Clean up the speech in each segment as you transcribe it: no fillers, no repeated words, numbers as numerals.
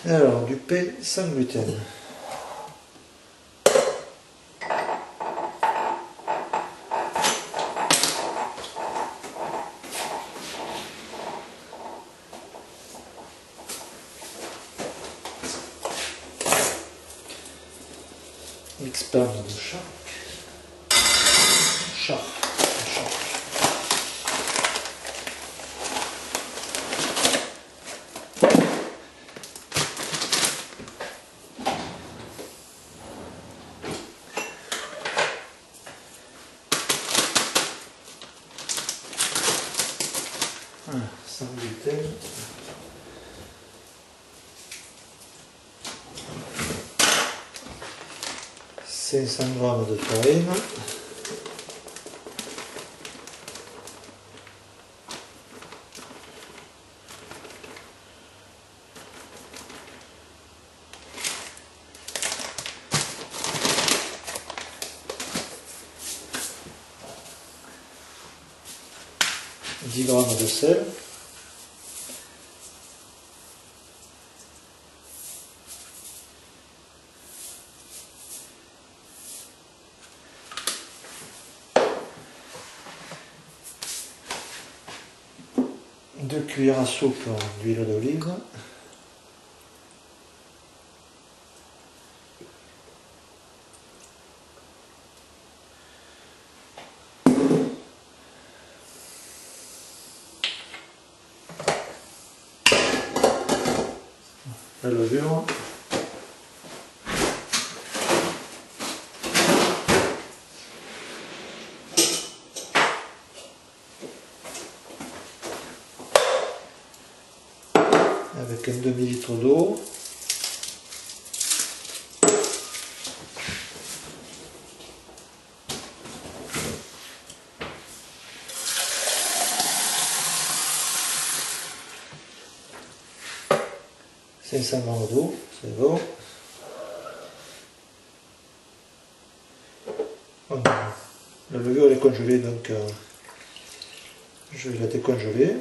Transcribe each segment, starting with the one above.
Alors, du pain sans gluten. Mix-pan de Shark. Voilà, sans gluten. « 500 g de farine, « 10 g de sel, « 2 cuillères à soupe d'huile d'olive, la levure, avec un demi-litre d'eau, « 500 g d'eau, c'est bon. La levure elle est congelée, donc je vais la décongeler.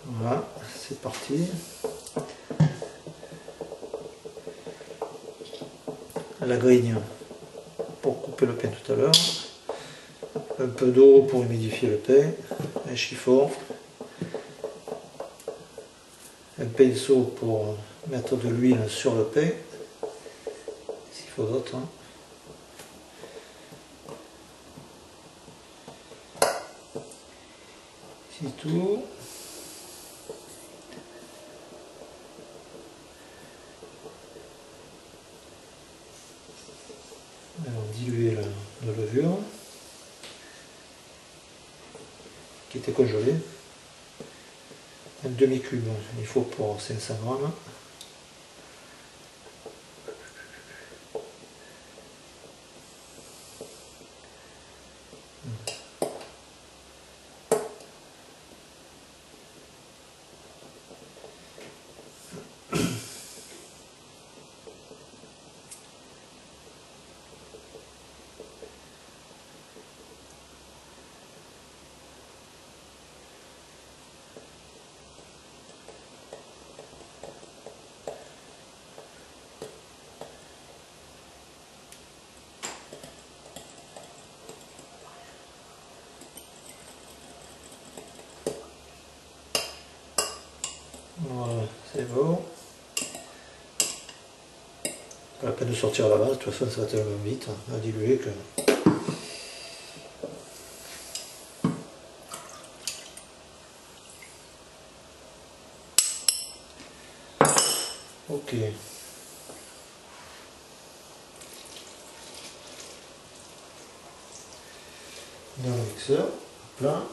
Voilà, c'est parti. La grille pour couper le pain tout à l'heure. Un peu d'eau pour humidifier le pain. Un chiffon. Un pinceau pour mettre de l'huile sur le pain. S'il faut d'autre. C'est tout. Alors, diluer la levure qui était congelée. Un demi-cube, il faut pour 500 g. Voilà, c'est bon. Pas la peine de sortir à la base, de toute façon ça va tellement vite à diluer que... Ok. Dans le mixeur, plein.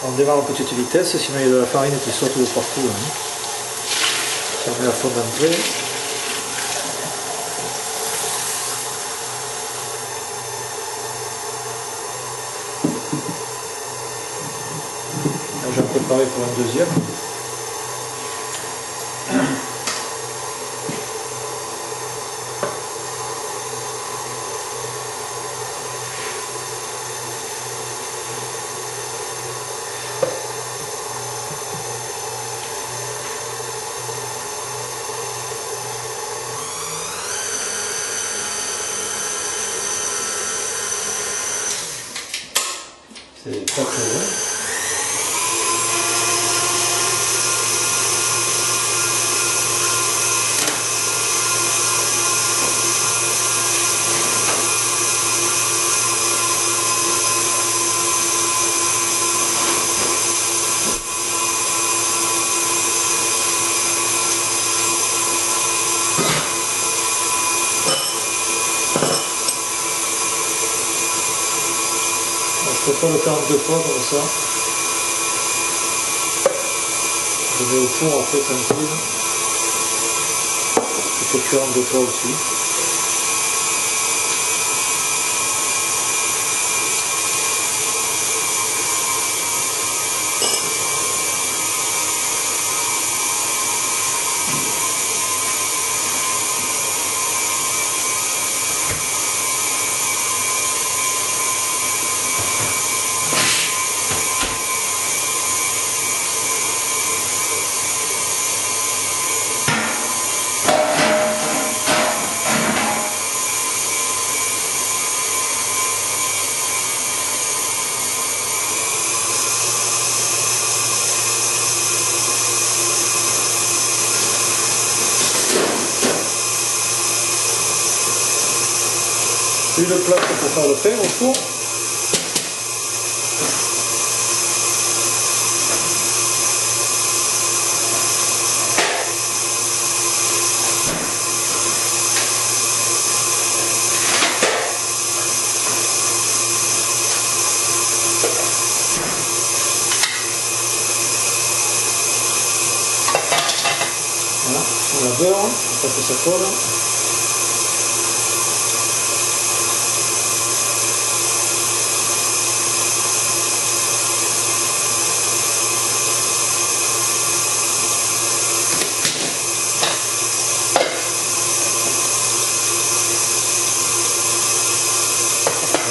On démarre en petite vitesse, sinon il y a de la farine qui saute de partout. Hein. Ça met à fond d'entrée. Là j'en préparais pour un deuxième. C'est pas très bon. Je préfère le faire en 2 fois comme ça. Je mets au four après tranquille. Je fais cuire en 2 fois aussi. Une plaque pour faire le pain au four. Voilà, on la beurre, pour pas que ça colle.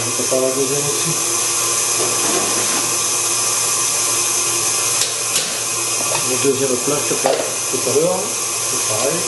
On peut faire la deuxième aussi. La deuxième plaque tout à l'heure, c'est pareil.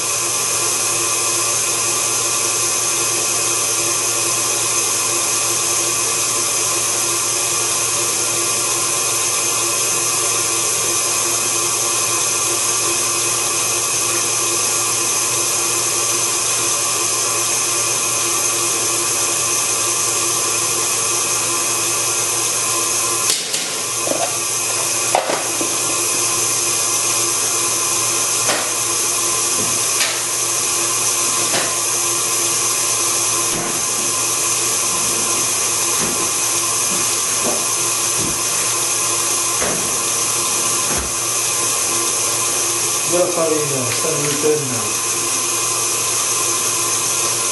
De la farine sans gluten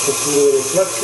pour couvrir les plaques.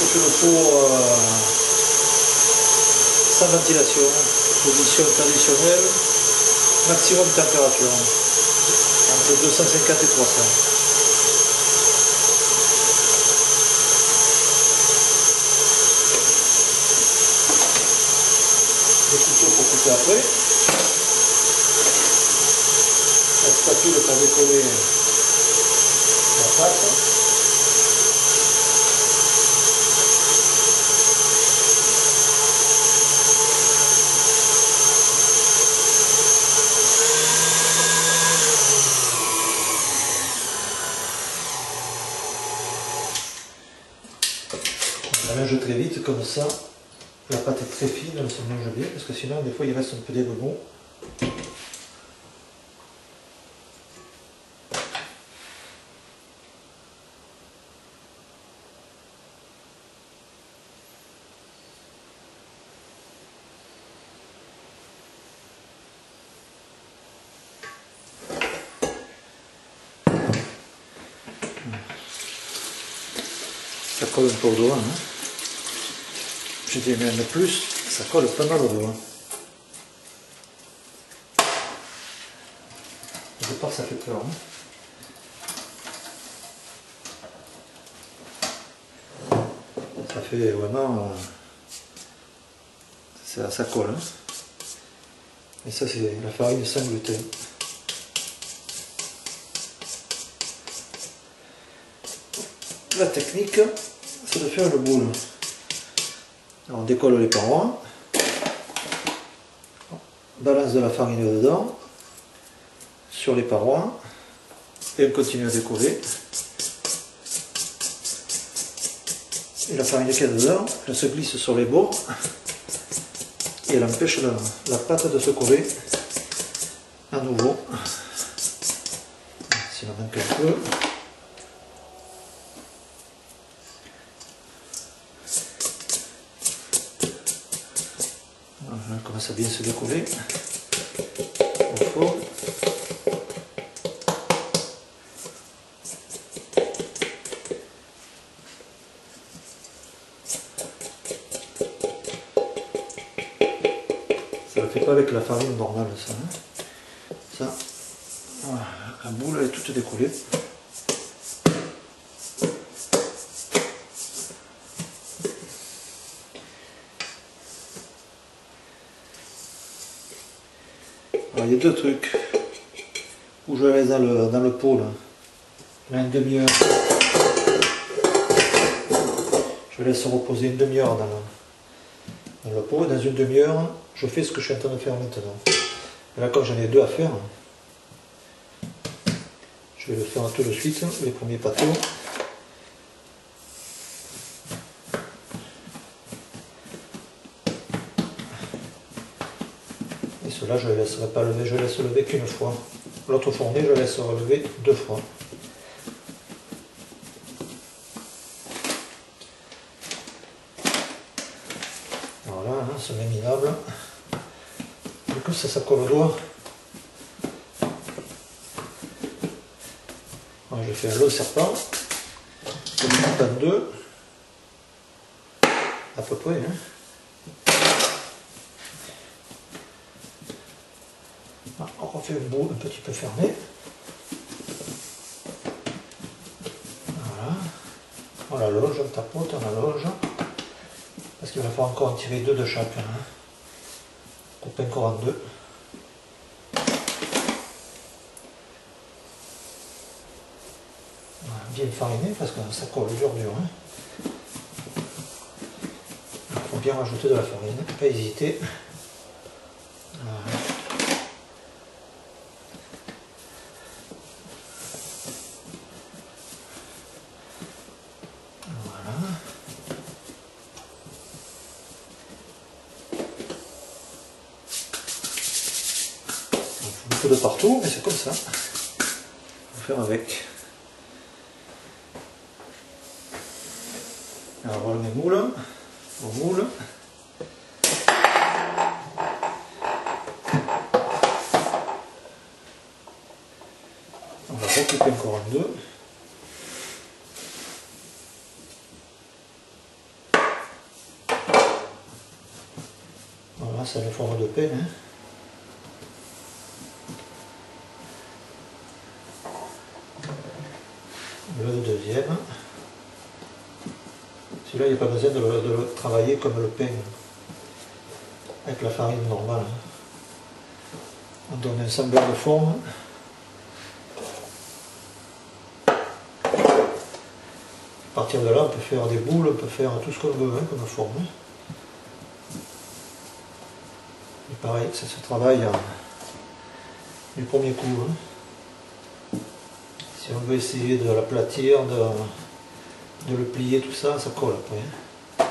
chauffer le four sans ventilation, position traditionnelle, maximum température, entre 250 et 300. Le couteau pour couper après. La spatule pour décoller la pâte. On mélange très vite comme ça. La pâte est très fine, elle se mélange bien parce que sinon des fois il reste un peu d'égout. Ça colle un peu au doigt. Hein. Je dis même plus, ça colle pas mal au doigt. Au départ ça fait peur. Hein. Ça fait vraiment... ça colle. Hein. Et ça c'est la farine sans gluten. La technique, c'est de faire le moule. Alors, on décolle les parois, on balance de la farine dedans, sur les parois, et on continue à décoller. Et la farine qui est dedans, elle se glisse sur les bords, et elle empêche la pâte de se coller à nouveau. S'il en manque un peu. Elle commence à bien se décoller au four. Ça ne le fait pas avec la farine normale ça. Hein. Ça, voilà, la boule elle est toute décollée. Alors, il y a deux trucs où je laisse dans le pot là. Une demi-heure. Je laisse reposer une demi-heure dans le pot. Dans une demi-heure, je fais ce que je suis en train de faire maintenant. Et là, comme j'en ai deux à faire, je vais le faire tout de suite, les premiers pâteaux. Et cela, je ne les laisserai pas lever, je laisse lever qu'une fois. L'autre fournée, je laisse relever deux fois. Voilà, hein, c'est même minable. Du coup, ça colle au doigt. Alors, je fais un long serpent. Je le coupe en deux. À peu près. Hein. On refait une boule un petit peu fermée. Voilà. On la loge, on tapote, on la loge. Parce qu'il va falloir encore en tirer deux de chacun. Hein. Coupe encore en deux. Voilà, bien fariné parce que ça colle dur. Hein. Il faut bien rajouter de la farine, pas hésiter. Voilà. Un peu de partout, mais c'est comme ça. On va faire avec. Alors voilà mes moules, au moule. On va recouper encore en deux. Voilà, c'est une forme de pain. Hein. Le deuxième. Celui-là, il n'y a pas besoin de le travailler comme le pain avec la farine normale. On donne un semblant de forme. À partir de là, on peut faire des boules, on peut faire tout ce qu'on veut hein, comme forme. Et pareil, ça se travaille du premier coup. Hein. Si on veut essayer de l'aplatir, de le plier, tout ça, ça colle après. Hein.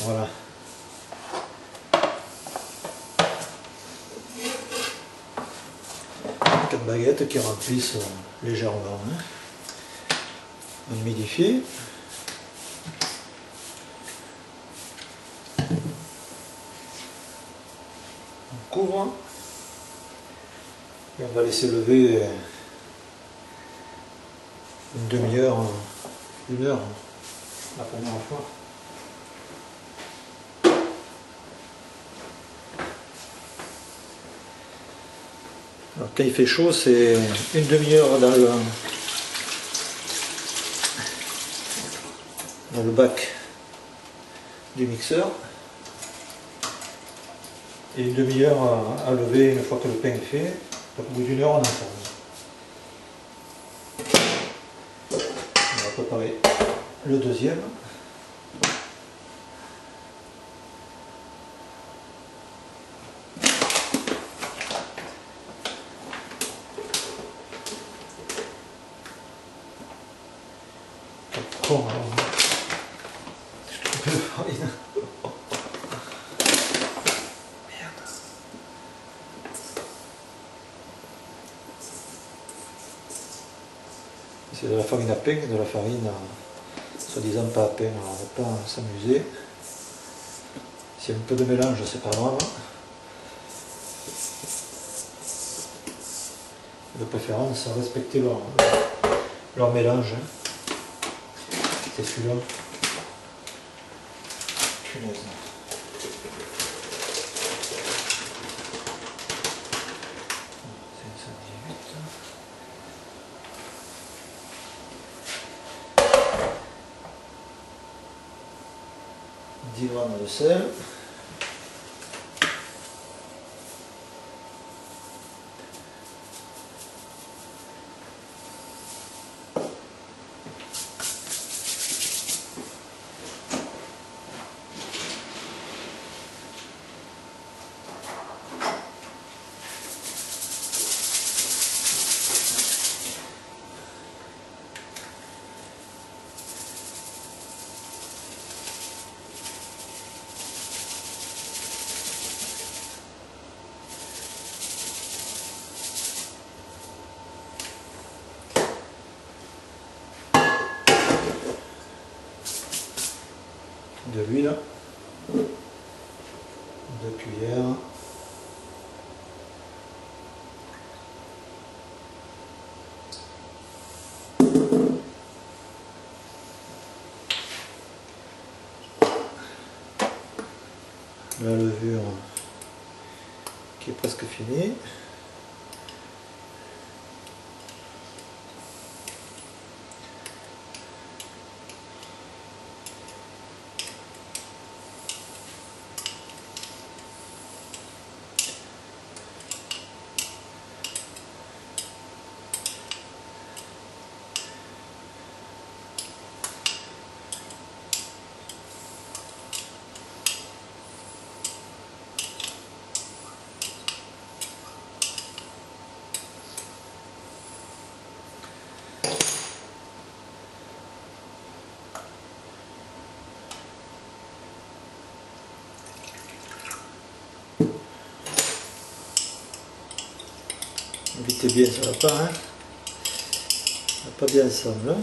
Voilà. Quatre baguettes qui remplissent légèrement. Hein. On humidifie. On couvre. Et on va laisser lever une demi-heure, une heure la première fois. Alors quand il fait chaud, c'est une demi-heure dans le bac du mixeur et une demi-heure à lever une fois que le pain est fait. Donc, au bout d'une heure, on informe. On va préparer le deuxième. Comment je trouve le farine. C'est de la farine à pain, de la farine soi-disant pas à pain, alors on ne va pas s'amuser. S'il y a un peu de mélange, c'est pas grave. De préférence, respecter leur mélange. C'est celui-là. Punaise. « 10 grammes de sel. De l'huile, 2 cuillères, la levure qui est presque finie. Évitez bien, ça va pas, hein. Ça va pas bien ensemble. Hein.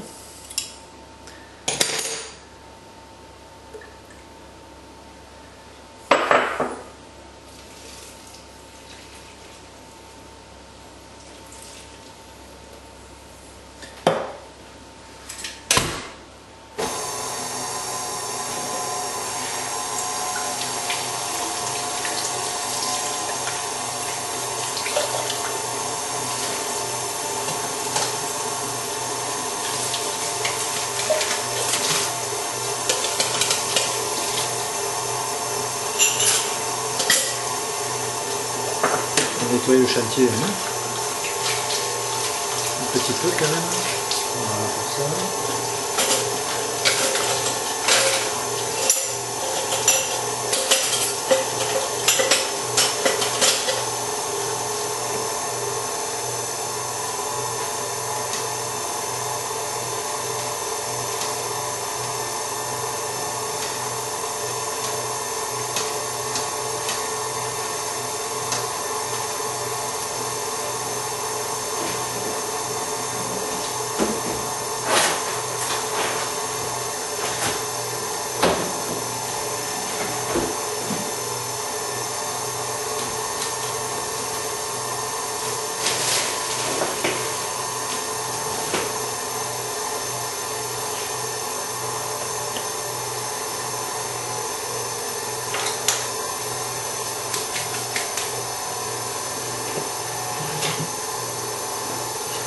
le chantier, hein. Un petit peu quand même. Voilà pour ça.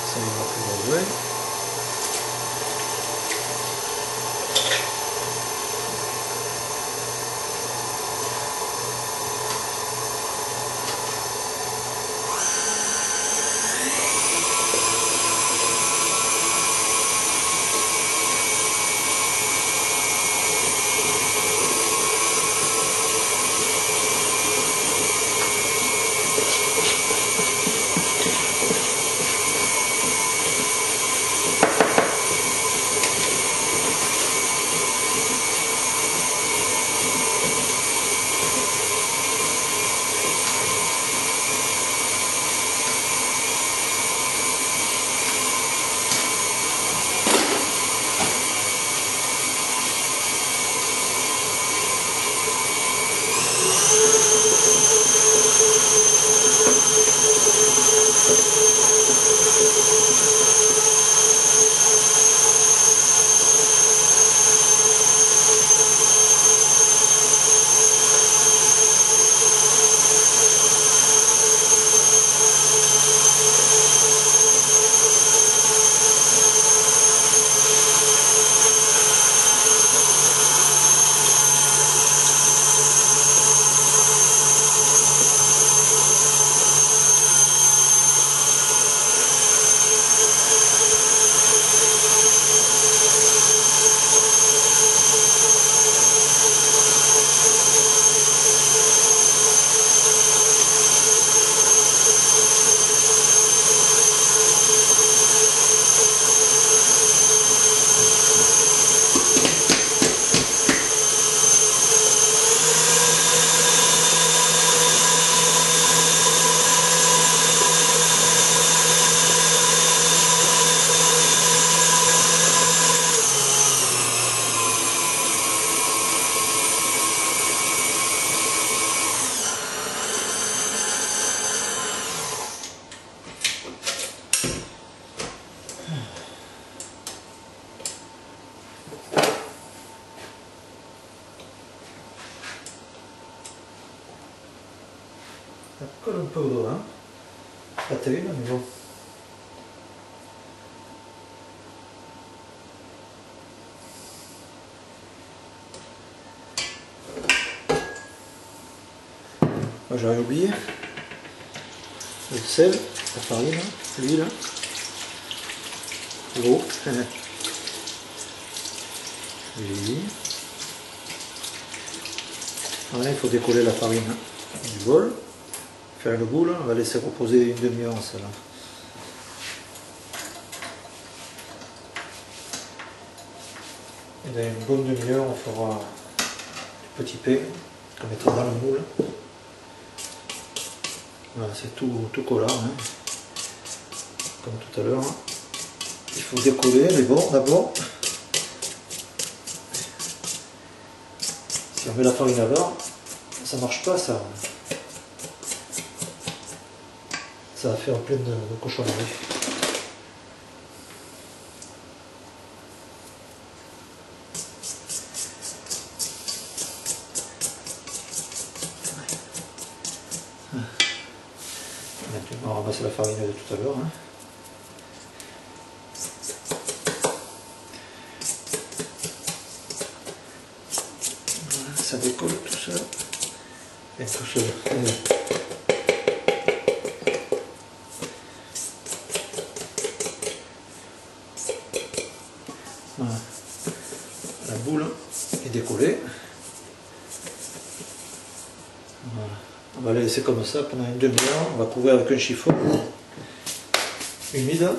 Ça ira plus loin. Ça colle un peu au doigt, hein. Pas terrible, mais bon. Moi j'avais oublié le sel, la farine, l'huile, l'eau. Oui. Voilà, il faut décoller la farine du bol. Faire le boule, on va laisser reposer une demi-heure celle-là. Et dans une bonne demi-heure, on fera du petit pain qu'on mettra dans le moule. Voilà, c'est tout collant, hein. Comme tout à l'heure. Il faut décoller, mais bon, d'abord, si on met la farine avant, ça marche pas, ça. Ça va faire plein de cochonneries. Maintenant, on ramasse la farine de tout à l'heure. Hein. Voilà, ça décolle tout seul. Et tout seul. Voilà. La boule est décollée. Voilà. On va la laisser comme ça pendant une demi-heure. On va couvrir avec un chiffon humide.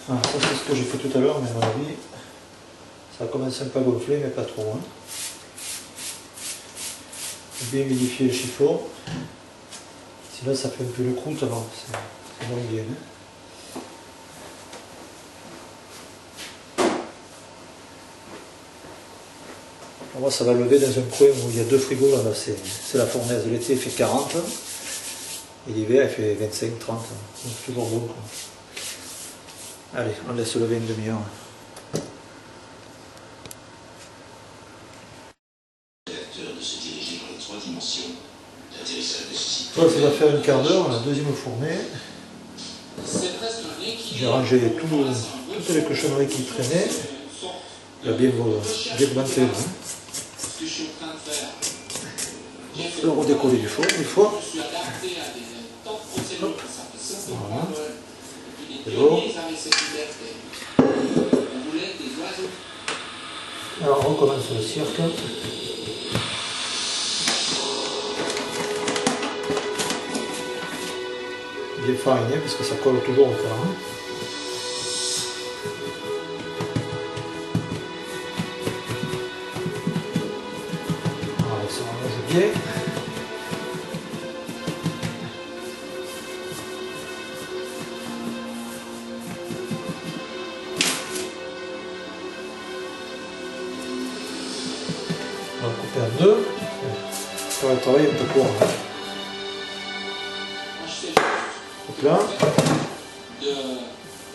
Ah, ça c'est ce que j'ai fait tout à l'heure, mais à mon avis, ça a commencé un peu à gonfler, mais pas trop. Hein. Bien humidifier le chiffon, sinon ça fait un peu le croûte avant, c'est moins bien. Hein. Moi ça va lever dans un coin où il y a 2 frigos là, c'est la fournaise. L'été il fait 40 et l'hiver il fait 25-30, donc c'est toujours bon. Quoi. Allez, on laisse lever une demi-heure. Toi, ça va faire une quart d'heure, la deuxième fournée. J'ai rangé toutes les cochonneries qui traînaient. Il y a bien monté. Hein. Le redécoller du four, une fois. Hop. Voilà. C'est bon. Alors on recommence le cirque. Bien fariné parce que ça colle toujours au fer. Hein. Voilà, ça range bien. On va couper en deux. Ça va le travail un peu court. Hein. Hop là.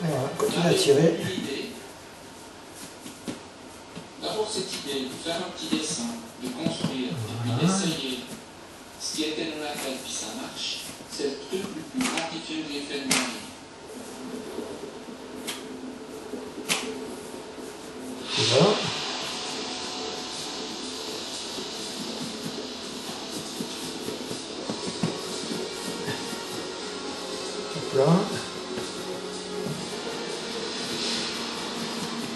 Voilà, continue à tirer. D'abord cette idée de faire un petit dessin, de construire, et puis d'essayer ce qui était dans la tête, puis ça marche, c'est le truc le plus gratifiant que j'ai fait de ma vie. Voilà. Là.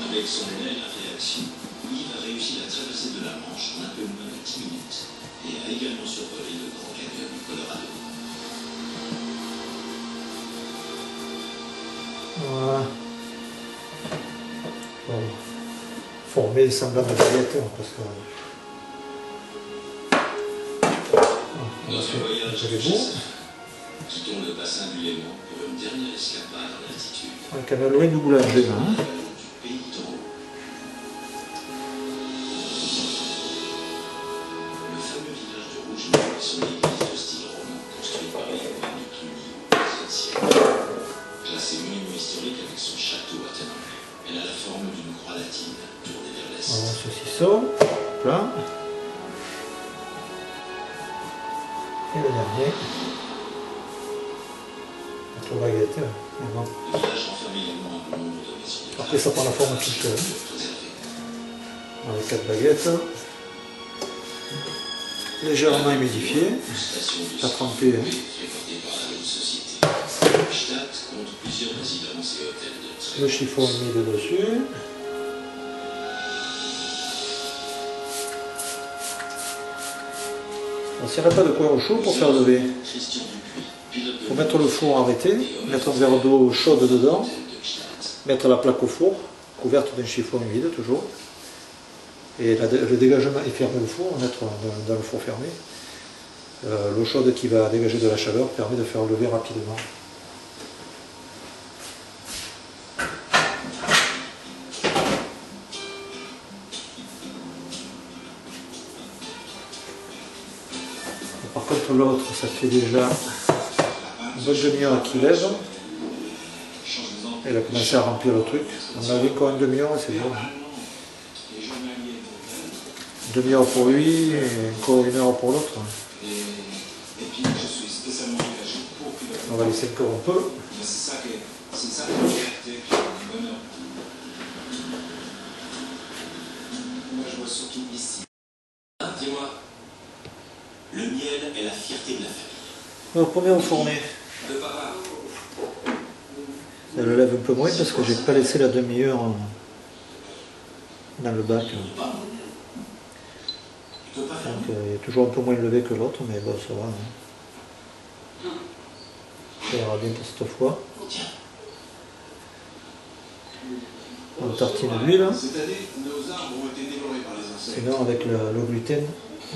Avec son aile à réaction, Yves a réussi la traversée de la Manche en un peu moins de 10 minutes et a également survolé le Grand Canyon du Colorado. Voilà. Bon. Former semblable à baguette parce que. Dans ce voyage, quittons le bassin du Léman pour une dernière escapade en altitude. Un canal loin du boulanger là. Hein. Du pays d'Oro. Le fameux village de Rougemont et son église de style roman construite par les rois du Cluny au XVIe siècle. Classé monument historique avec son château attenant, elle a la forme d'une croix latine tournée vers l'est. Voilà, saucisson, là. Et le dernier. Notre baguette, mais bon. Après ça prend la forme toute seule. Avec 4 baguettes. Légèrement humidifiées. Pas trempé. Hein. Le chiffon humide dessus. On ne tirerait pas de coin au chaud pour faire lever. Il faut mettre le four arrêté, mettre un verre d'eau chaude dedans, mettre la plaque au four, couverte d'un chiffon humide toujours, et le dégagement, et fermer le four, mettre dans le four fermé. L'eau chaude qui va dégager de la chaleur permet de faire lever rapidement. Par contre l'autre, ça fait déjà une bonne demi-heure qu'il lève. Elle a commencé à remplir le truc. On a vu encore une demi-heure, c'est bon. demi-heure pour lui et encore 1 heure pour l'autre. Et puis je suis spécialement engagé pour piloter. On va laisser encore un peu. Mais c'est ça qui est la fierté, qui est le bonheur. Moi je vois surtout ici. Dis-moi, le miel est la fierté de la famille. Alors, première fournée. De papa. Elle le lève un peu moins parce que j'ai pas laissé la demi-heure dans le bac. Donc il est toujours un peu moins levé que l'autre, mais bon, ça va. Hein. Ça ira bien pour cette fois. On tartine l'huile. Cette année, nos arbres ont été dévorés par les insectes. Sinon, avec le gluten,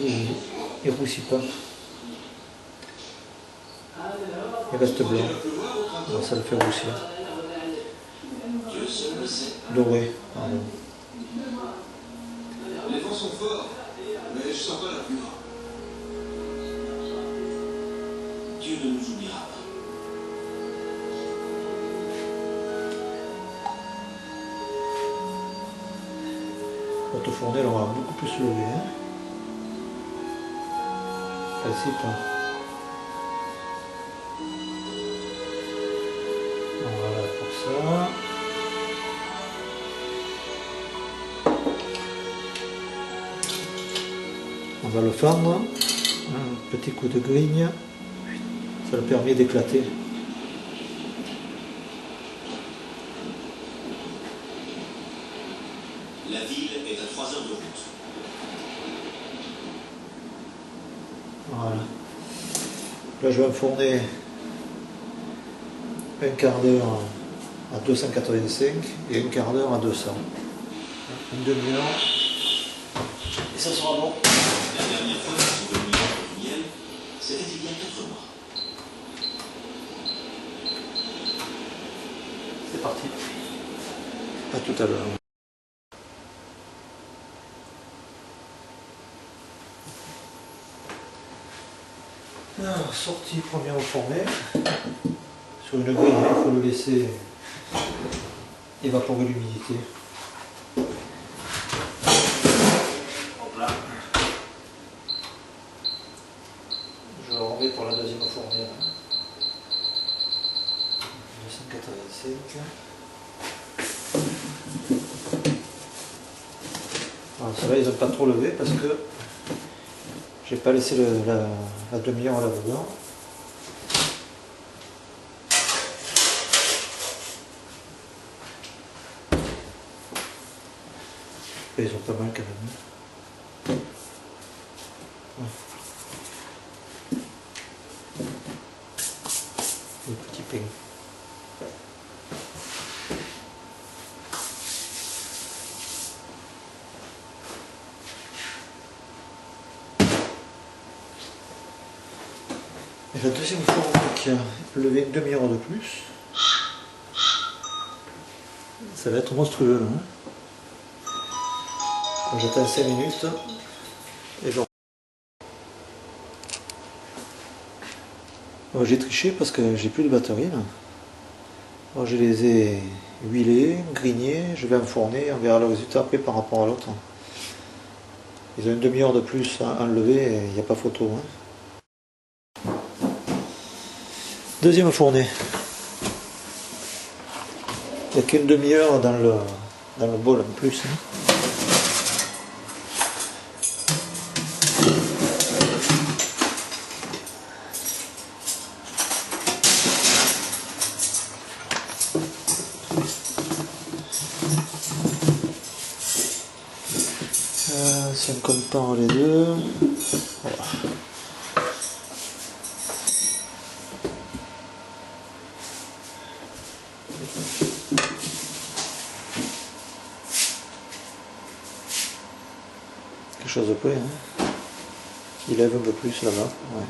il ne roussit pas. Il reste blanc. Alors, ça le fait roussir. Doré, pardon. Les vents sont forts, mais je sens pas la pluie. Dieu ne nous oubliera pas. Notre fournée, elle aura beaucoup plus levé. Hein. Celle-ci, pas. Voilà pour ça. On va le fendre. Un petit coup de grigne. Ça le permet d'éclater. La ville est à 3 heures de route. Voilà. Là, je vais enfourner un quart d'heure à 285 et un quart d'heure à 200. Une demi-heure. Et ça sera bon. La dernière fois que je suis venu dans le miel, c'était il y a 4 mois. C'est parti. À tout à l'heure. Alors, sortie première au fournet. Sur une grille, il faut le laisser évaporer l'humidité. Hop là. Je le remets pour la deuxième fournaise. 285. Alors ceux-là, ils n'ont pas trop levé parce que j'ai pas laissé la demi-heure là-dedans. Ils ont pas mal quand même. Ouais. Le petit pain. Et la deuxième fois qui a levé une demi-heure de plus, ça va être monstrueux là. Hein. J'attends 5 minutes et bon. J'ai triché parce que j'ai plus de batterie là. Alors, je les ai huilés, grignés, je vais enfourner, on verra le résultat après par rapport à l'autre. Ils ont une demi-heure de plus à enlever et il n'y a pas photo. Hein. Deuxième fournée. Il n'y a qu'une demi-heure dans le bol en plus. Hein. Si on compare les deux, voilà. Quelque chose de près, hein. Il lève un peu plus là-bas. Ouais.